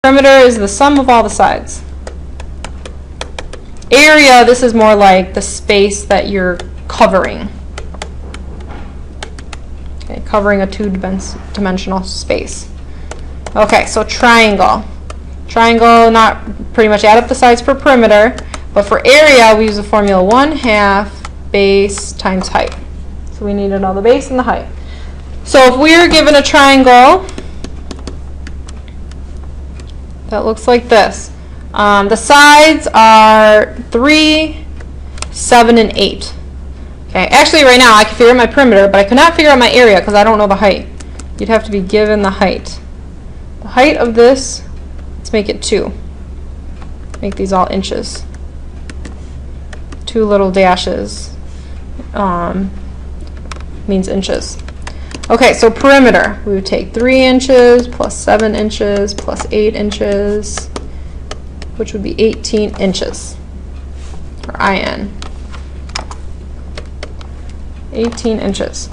Perimeter is the sum of all the sides. Area, this is more like the space that you're covering. Okay, covering a two-dimensional space. Okay, so triangle. Triangle, not pretty much add up the sides for perimeter, but for area, we use the formula 1/2 base times height. So we need to know the base and the height. So if we are given a triangle that looks like this, the sides are 3, 7, and 8. Okay, actually right now I can figure out my perimeter, but I could not figure out my area because I don't know the height. You'd have to be given the height. The height of this, let's make it 2. Make these all inches. 2 little dashes means inches. Okay, so perimeter, we would take 3 inches plus 7 inches plus 8 inches, which would be 18 inches, or IN. 18 inches.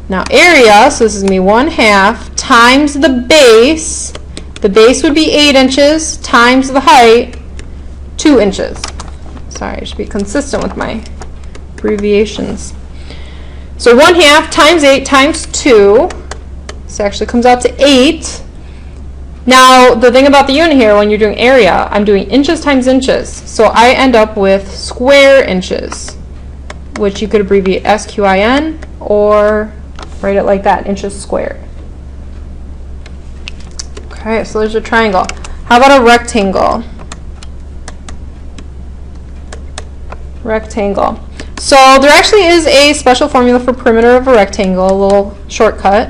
Now area, so this is going to be 1/2 times the base. The base would be 8 inches times the height, 2 inches. Sorry, I should be consistent with my abbreviations. So 1/2 times 8 times 2, this actually comes out to 8. Now the thing about the unit here, when you're doing area, I'm doing inches times inches. So I end up with square inches, which you could abbreviate SQIN or write it like that, inches squared. Okay, so there's a triangle. How about a rectangle? Rectangle. So there actually is a special formula for perimeter of a rectangle, a little shortcut.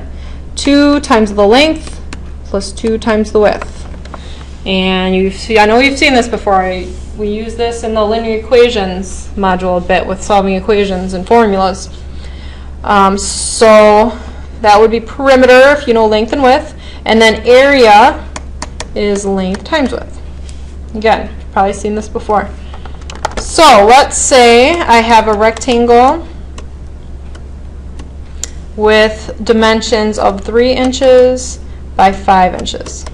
2 times the length plus 2 times the width. And I know you've seen this before. We use this in the linear equations module a bit with solving equations and formulas. So that would be perimeter if you know length and width. And then area is length times width. Again, you've probably seen this before. So let's say I have a rectangle with dimensions of 3 inches by 5 inches.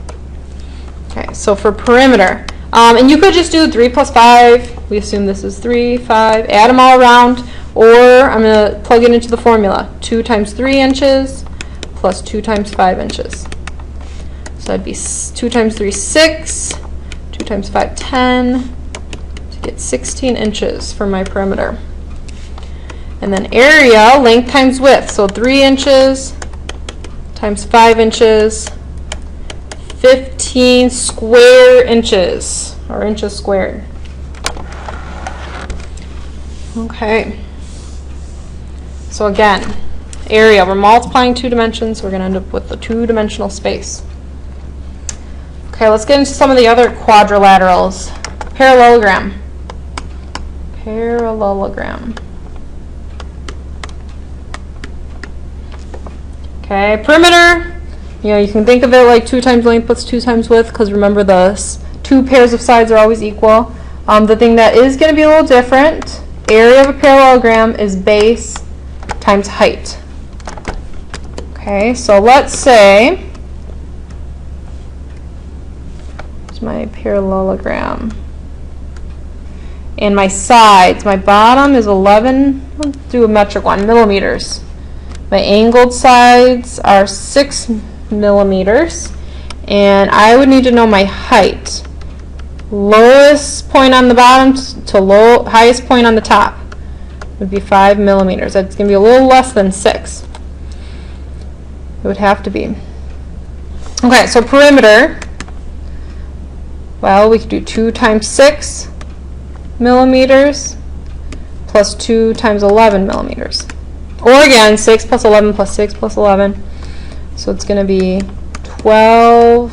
Okay, so for perimeter, and you could just do 3 plus 5. We assume this is 3, 5, add them all around, or I'm going to plug it into the formula. 2 times 3 inches plus 2 times 5 inches. So that'd be 2 times 3, 6, 2 times 5, 10, to get 16 inches for my perimeter. And then area, length times width, so 3 inches times 5 inches, 15 square inches, or inches squared. Okay. So again, area, we're multiplying 2 dimensions, so we're going to end up with a 2-dimensional space. Okay, let's get into some of the other quadrilaterals. Parallelogram. Parallelogram. Okay, perimeter. You know, you can think of it like 2 times length plus 2 times width, because remember the 2 pairs of sides are always equal. The thing that is going to be a little different, area of a parallelogram is base times height. Okay, so let's say, here's my parallelogram. And my sides, my bottom is 11, let's do a metric one, millimeters. My angled sides are 6 millimeters, and I would need to know my height. Lowest point on the bottom to highest point on the top would be 5 millimeters. That's going to be a little less than 6. It would have to be. Okay, so perimeter, well, we could do 2 times 6 millimeters plus 2 times 11 millimeters. Or again, 6 plus 11 plus 6 plus 11. So it's going to be 12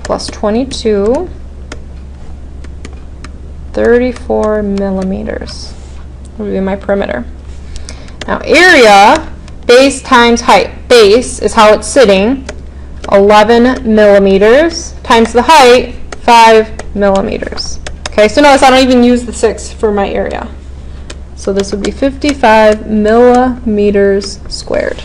plus 22, 34 millimeters. That would be my perimeter. Now area, base times height. Base is how it's sitting, 11 millimeters, times the height, 5 millimeters. Okay, so notice I don't even use the 6 for my area. So this would be 55 millimeters squared.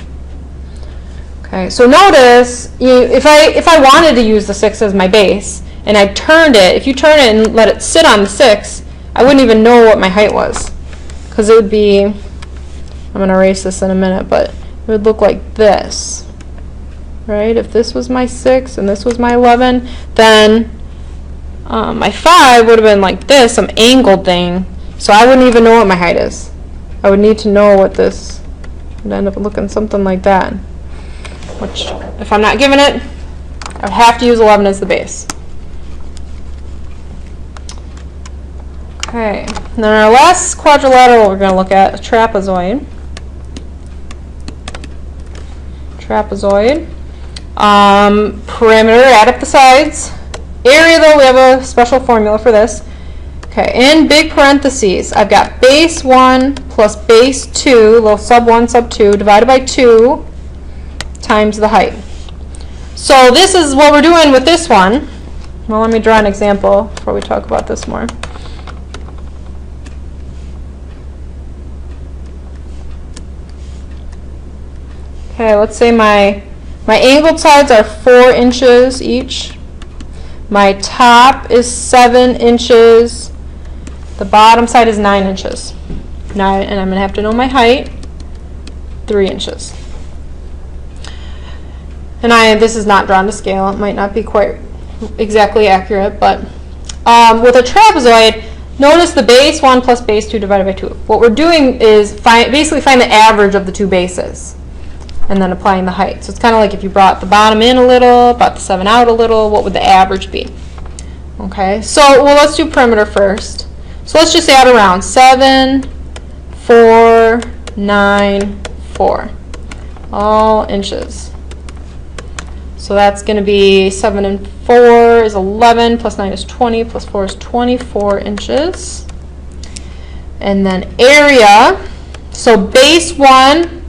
Okay, so notice, if I wanted to use the 6 as my base, and I turned it, if you turn it and let it sit on the 6, I wouldn't even know what my height was. Because it would be, I'm going to erase this in a minute, but it would look like this. Right? If this was my 6 and this was my 11, then my 5 would have been like this, some angled thing. So I wouldn't even know what my height is. I would need to know what this would end up looking something like that. Which, if I'm not given it, I would have to use 11 as the base. Okay, and then our last quadrilateral we're going to look at, a trapezoid. Trapezoid. Perimeter, add up the sides. Area, though, we have a special formula for this. Okay, in big parentheses, I've got base 1 plus base 2, little sub 1, sub 2, divided by 2 times the height. So this is what we're doing with this one. Well, let me draw an example before we talk about this more. Okay, let's say my angled sides are 4 inches each. My top is 7 inches. The bottom side is 9 inches. Now, and I'm going to have to know my height, 3 inches. And this is not drawn to scale. It might not be quite exactly accurate, but with a trapezoid, notice the base 1 plus base 2 divided by 2. What we're doing is basically find the average of the two bases and then applying the height. So it's kind of like if you brought the bottom in a little, brought the 7 out a little, what would the average be? Okay, so well, let's do perimeter first. So let's just add around 7, 4, 9, 4, all inches. So that's going to be 7 and 4 is 11, plus 9 is 20, plus 4 is 24 inches. And then area, so base 1,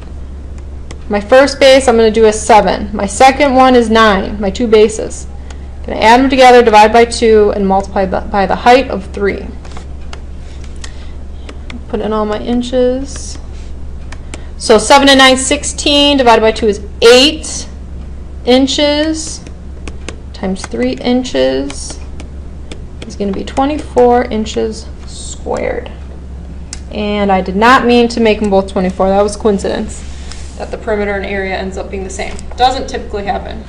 my first base I'm going to do is 7. My second one is 9, my two bases. I'm going to add them together, divide by 2, and multiply by the height of 3. Put in all my inches. So 7 and 9, 16, divided by 2 is 8 inches, times 3 inches is going to be 24 inches squared. And I did not mean to make them both 24. That was coincidence that the perimeter and area ends up being the same. Doesn't typically happen.